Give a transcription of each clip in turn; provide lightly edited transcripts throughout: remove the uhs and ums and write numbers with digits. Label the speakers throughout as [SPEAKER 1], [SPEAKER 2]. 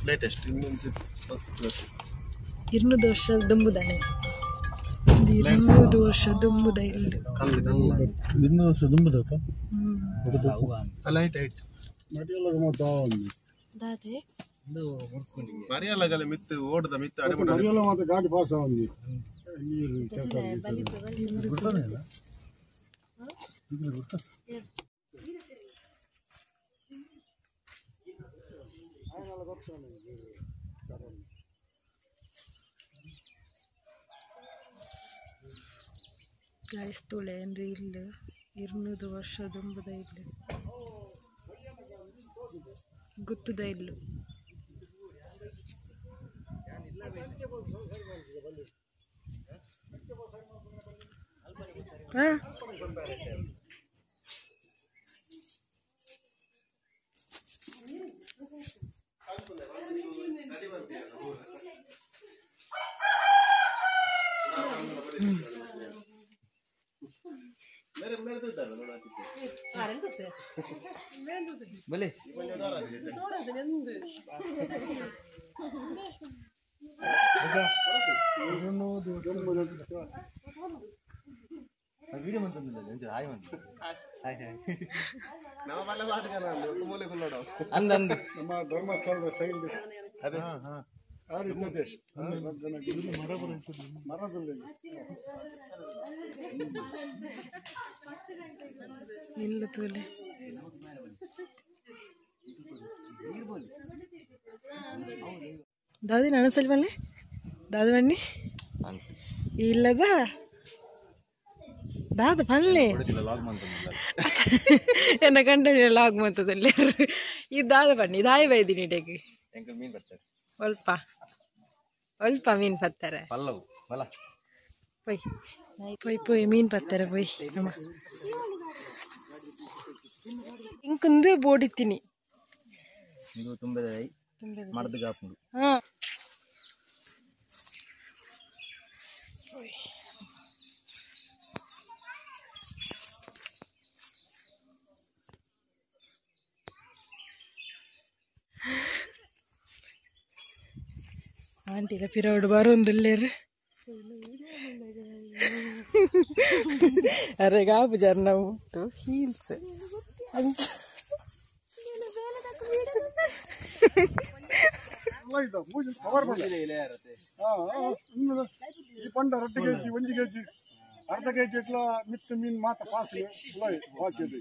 [SPEAKER 1] latest
[SPEAKER 2] 200 ವರ್ಷ ದುಂಬುದಾನೆ 200 ವರ್ಷ ದುಂಬುದ ಇಲ್ಲಿ
[SPEAKER 3] 200 ವರ್ಷ ದುಂಬುದ
[SPEAKER 2] ದಾದೆ
[SPEAKER 1] ಮರಿಯಲ್ಲಗಲ ಮಿತ್ತು ಓಡದ ಮಿತ್ತು ಅಡಿಮಡ
[SPEAKER 3] ಮರಿಯಲ್ಲ ಮತ್ತೆ ಗಾಡಿ ಪಾಸ್ ಆಗಿ
[SPEAKER 2] ಗಾಯ್ಸ್ ತುಳೆ ಅಂದ್ರೆ ಇಲ್ಲ 200 ವರ್ಷ ದುಂಬುದ ಇಲ್ಲ ಗೊತ್ತುದ ಇಲ್ಲ
[SPEAKER 4] ಬಲೆ ವಿಡಿಯೋ ಮಂತಂದಿಲ್ಲ ಹಾಯ್ ಮಂತ ಹಾಯ್ ಹಾಯ್
[SPEAKER 1] ನಮ್ಮ ಬಲ್ಲ ಬಾಟಕನ ಮೂಲೆ ಕುಲ್ಲೋಡ
[SPEAKER 4] ಅಂದಂದ
[SPEAKER 3] ನಮ್ಮ ಧರ್ಮಸ್ಥಳದ ಸ್ಟೈಲ್
[SPEAKER 1] ಅದೇ
[SPEAKER 2] ಇಲ್ಲ ತೋಲೆ ದಾದಿ ನಾನು ಸಲ್ವಲ್ಲೇ ದಾದ ಬನ್ನಿ ಇಲ್ಲದ ದಾದ ಪಲ್ಲೆ ಎನ್ನ ಕಂಡ ಲಾಗ್ ಮಂತದಲ್ಲಿ ಈ ದಾದ ಬನ್ನಿ ದಾಯಿ ಬೈದಿ ನೀಟೆಗೆ
[SPEAKER 4] ಮೀನ್ ಬರ್ತಾರೆ
[SPEAKER 2] ಅಲ್ಪ ಅಲ್ಪ ಮೀನು ಪತ್ತಾರೆ
[SPEAKER 4] ಪಲ್ಲವು ಬಲ
[SPEAKER 2] ಪೊಯ್ ಪೊಯ್ ಪೊಯ್ ಮೀನು ಪತ್ತಾರೆ ಪೊಯ್ ಅಮ್ಮ ಇಂಕೊಂದು ಬೋಡಿತ್ತೀನಿ
[SPEAKER 4] ಇದು ತುಂಬದೈ ಮರ್ದ ಗಾಪುಂಡು
[SPEAKER 2] ಹಾ ಆಂಟಿಗ ಪಿರವಡು ಬರೋಂದುಲ್ಲೇರು ಅರೆ ಗಾಬು ಜರ್ನ ಉಂಟು ಹೀಲ್ಸ್
[SPEAKER 3] ಈ ಪಂಡ 2 kg 1 kg ಅರ್ಧ kg ಇಟ್ಲ ಮಿತ್ತು ಮೀನು ಮಾತ ಪಾಸ್ ವಾಚಿದೆ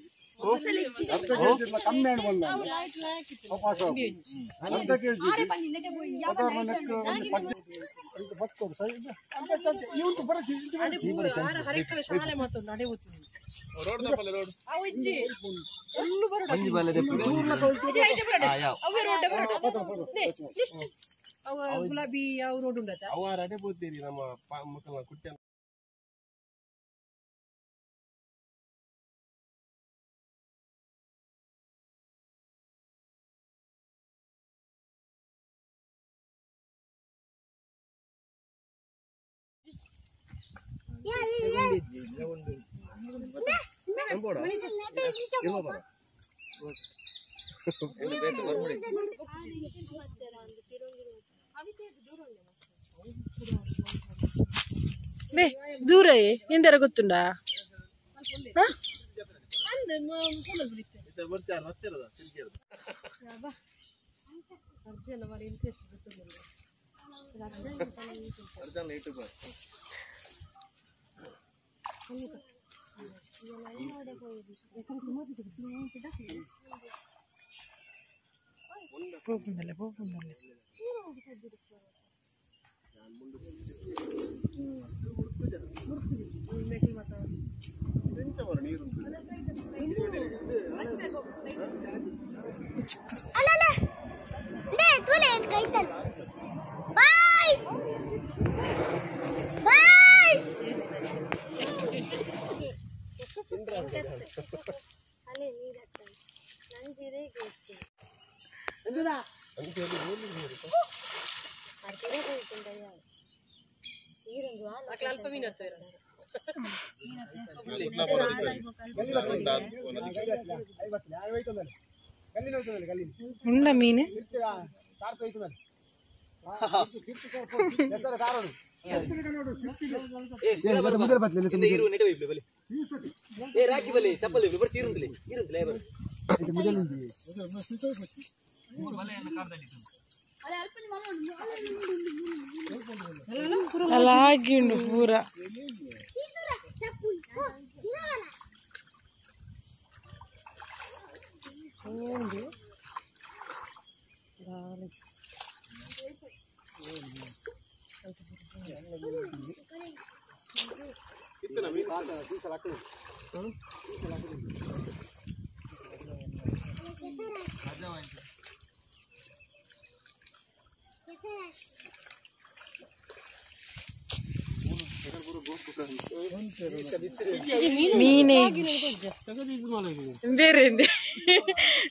[SPEAKER 3] ಅರ್ಧ kg ಇಟ್ಲ ಕಮ್ಮಿ ಆಡ್ ಬಂದ ಪಾಸ್ ಅರ್ಧ kg ಅದರ ನೆಕ್ ಒಂದು ಬತ್ತು ಸೈಡ್ ಇವಂತು ಬರಚಿ
[SPEAKER 2] ಹರಿಕಲ ಶಾಲೆ ಮತ್ತು ನಡೆಯುತ್ತೆ
[SPEAKER 1] ರೋಡ್ ದಪ್ಪಲ್ಲ ರೋಡ್
[SPEAKER 2] ಅವಜ್ಜಿ ಎಲ್ಲೂ ಬರೋಡ
[SPEAKER 4] ಮಂಜಿ ಬಾಲೆ ದೆಪ್ಪು
[SPEAKER 2] ಅವೇ ರೋಡ್ ಅವ ಗುಲಾಬಿ ಯಾವ ರೋಡ್ ಉಂಡತ
[SPEAKER 1] ಅವ ರಡೆ ಬೋತೀರಿ ನಮ್ಮ ಮಕ್ಕಳ ಕುಟ್ಟ
[SPEAKER 2] ದೂರ ಎಂದರ ಗೊತ್ತುಂಡ పోతుందలే ಉಂಡ ಮೀನು ಅಲ್ಲ ಹಾಗೆ ಉಂಡು ಪೂರ ಮೀನೇ ಬೇರೆ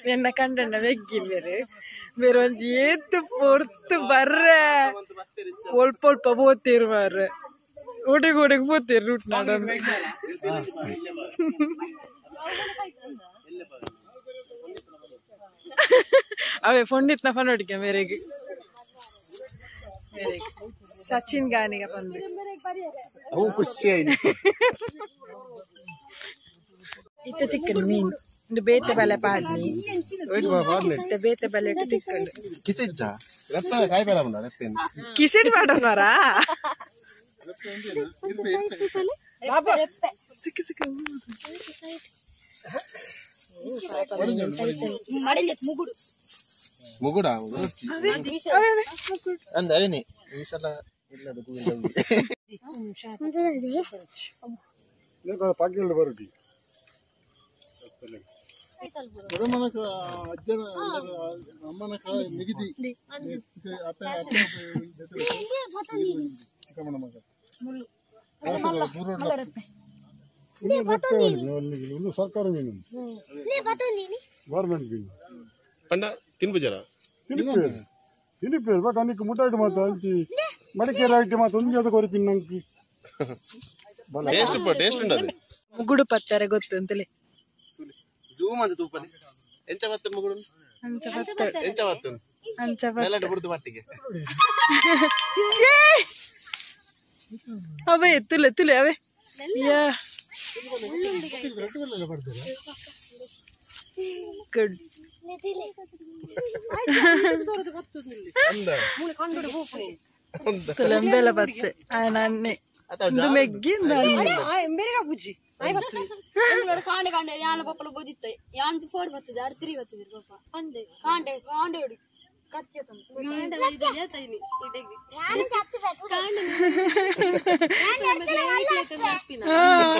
[SPEAKER 2] ನನ್ನ ಕಂಡಣ್ಣ ಬೆಗ್ಗಿನ ಬೇರೆ ಒಂಜಿ ಏತು ಪೊರ್ತು ಬರ್ರೆ ಒಲ್ಪ ಪೋತಿರು ಮಾರ್ರೆ ಒಡೆಗೆ ಪೋತಿರು ರೂಟ್ ನಾಡ ಅವೇ ಫೊಂಡಿತ್ನ ಫನೋಡಿಕೆ ಮೇರೆಗೆ ಸಚಿನ್ ಗಾನಿಗೆ ಬಂದು ಇತ್ತ ತಿಕ್ಕಂಡು ಮೀನು ಇದು ಬೇತೆ ಬಲೆ ಪಾಡ್ನಿ ಬೇತೆ ಬಲೆ ಇಟ್ಟು ತಿಕ್ಕಂಡು ಕಿಸಿಟ್ ಮಾಡೋಣಾರಾ
[SPEAKER 1] ಮುಗುಡ ಅಂದವೇ ಈ ಸಲ ಇಲ್ಲದ
[SPEAKER 3] ಪಾಕಿಲ್ಡ್ ಬರುತ್ತಿ ಅಜ್ಜನ ಅಮ್ಮನ ನಿಗದಿ ಚಿಕ್ಕಮ್ಮನ ಮಗ ಸರ್ಕಾರ ಮೀನು ಗೌರ್ಮೆಂಟ್ ಮೀನು
[SPEAKER 1] ಪಂಡ ತಿನ್ಬುಜರ
[SPEAKER 3] ತಿನ್ನಿಪ್ಪೇರು ಬೇಕು ಅನ್ನಕ್ಕೆ ಮುಟ್ಟಾಯ್ತು ಮಾತು ಅಂಚಿ ಮಡಿಕೇರಿ ಆಯ್ತು ಮಾತು ಒಂದು ಅದು ಕೊರಿ ತಿನ್ನಂಕಿ
[SPEAKER 1] ಟೇಸ್ಟ್ ಉಂಟದು
[SPEAKER 2] ಮುಗುಡು ಪತ್ತಾರೆ ಗೊತ್ತು ಅಂತಲೇ
[SPEAKER 1] ಜೂಮ್ ಅಂತ ತೂಪನೆ ಎಂಚ ಮತ್ತೆ ಮುಗುಡು ಎಂಚ ಮತ್ತೆ ಮೇಲಡೆ ಬುಡ್ದು ಮಟ್ಟಿಗೆ
[SPEAKER 2] ಅವೇ ತುಲೆ ಅವೇ ಯಾ ಗುಡ್ ತುಲೆಂಬೆಲ್ಲ ಬತ್ತೆ ನನ್ನೆ ಒಂದು ಮೆಗ್ಗಿ
[SPEAKER 5] ಕಾಂಡೆ ಕಾಂಡೆ ಯಾನ ಪಪ್ಪಲು ಬೋದಿತ್ತೆ ಯಾನ್ ಫೋರ್ ಬರ್ತದೆ ಆರ್ 3 ಬರ್ತದೆ ಪಾಪ ಅಂದೆ ಕಾಂಡೆ ಕಾಂಡೆ ಹೊಡಿ ಕಚ್ಚೆ ತಂದು ಕಾಂಡೆ ಇದೆ ತೈನಿ ಇದೆಗಿ ಯಾನ ಚಪ್ಪಿ ಬೇಕು ಕಾಂಡೆ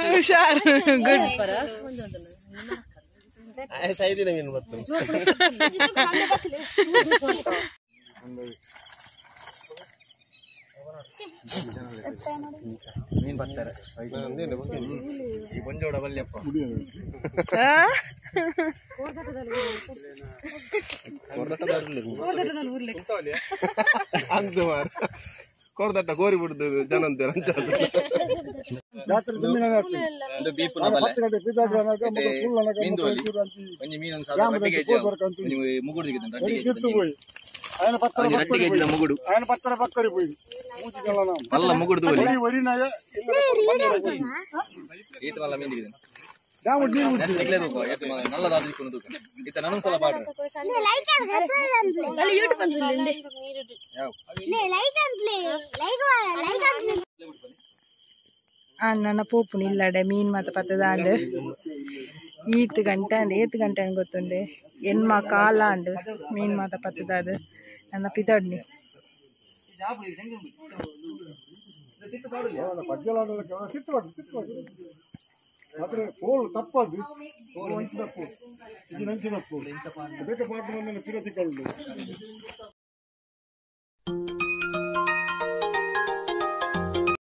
[SPEAKER 2] ಹುಷಾರ್ ಗುಡ್
[SPEAKER 1] ಸೈದಿನ ಮೀನು ಬರ್ತದೆ
[SPEAKER 5] ಕಾಂಡೆ ಬತ್ತಲೆ
[SPEAKER 4] ಮೀನ್ ಬರ್ತಾರೆ ಈ ಬಂಜೋಡ ಬಲ್ಯಪ್ಪ
[SPEAKER 1] ಅಂತ ಮಾರ ಕೊರ್ದಟ್ಟ ಕೋರಿ ಬಿಡುದು ಜನ ಅಂತಾರೆ
[SPEAKER 4] ಮುಗುಡು
[SPEAKER 3] ఆయన పత్తర పక్కరి పోయి
[SPEAKER 4] మల్ల ముగుడు
[SPEAKER 3] వరినాయ
[SPEAKER 4] ఈత వల్ల మీంది
[SPEAKER 3] డాము నీవు
[SPEAKER 4] నల్లదాది కొనుదు ఈత నన్సల పాడు
[SPEAKER 5] లైక్ అండ్ యూట్యూబ్ అంతే నే like and play like and
[SPEAKER 2] ಅಣ್ಣನ ಪೋಪುನಿ ಇಲ್ಲಡೆ ಮೀನ್ ಮಾತ ಪತ್ತದಾಂಡು ಈತ್ ಗಂಟೆ ಅಂಡ್ ಏತ್ ಗಂಟೆ ಅಂತ ಗೊತ್ತುಂಡೆ ಎನ್ಮ ಕಾಲ ಅಂಡ್ ಮೀನ್ ಮಾತ ಪತ್ತದಾದು ನನ್ನ ಪಿತಾಡ್ನಿ
[SPEAKER 3] ಆದ್ರೆ ಕೋಲ್ ತಪ್ಪದು ಇದು ನಂಚಿನಪ್ಪು ಅದಕ್ಕೆ ಪಾಠ ಪಿರತಿಕೊಂಡು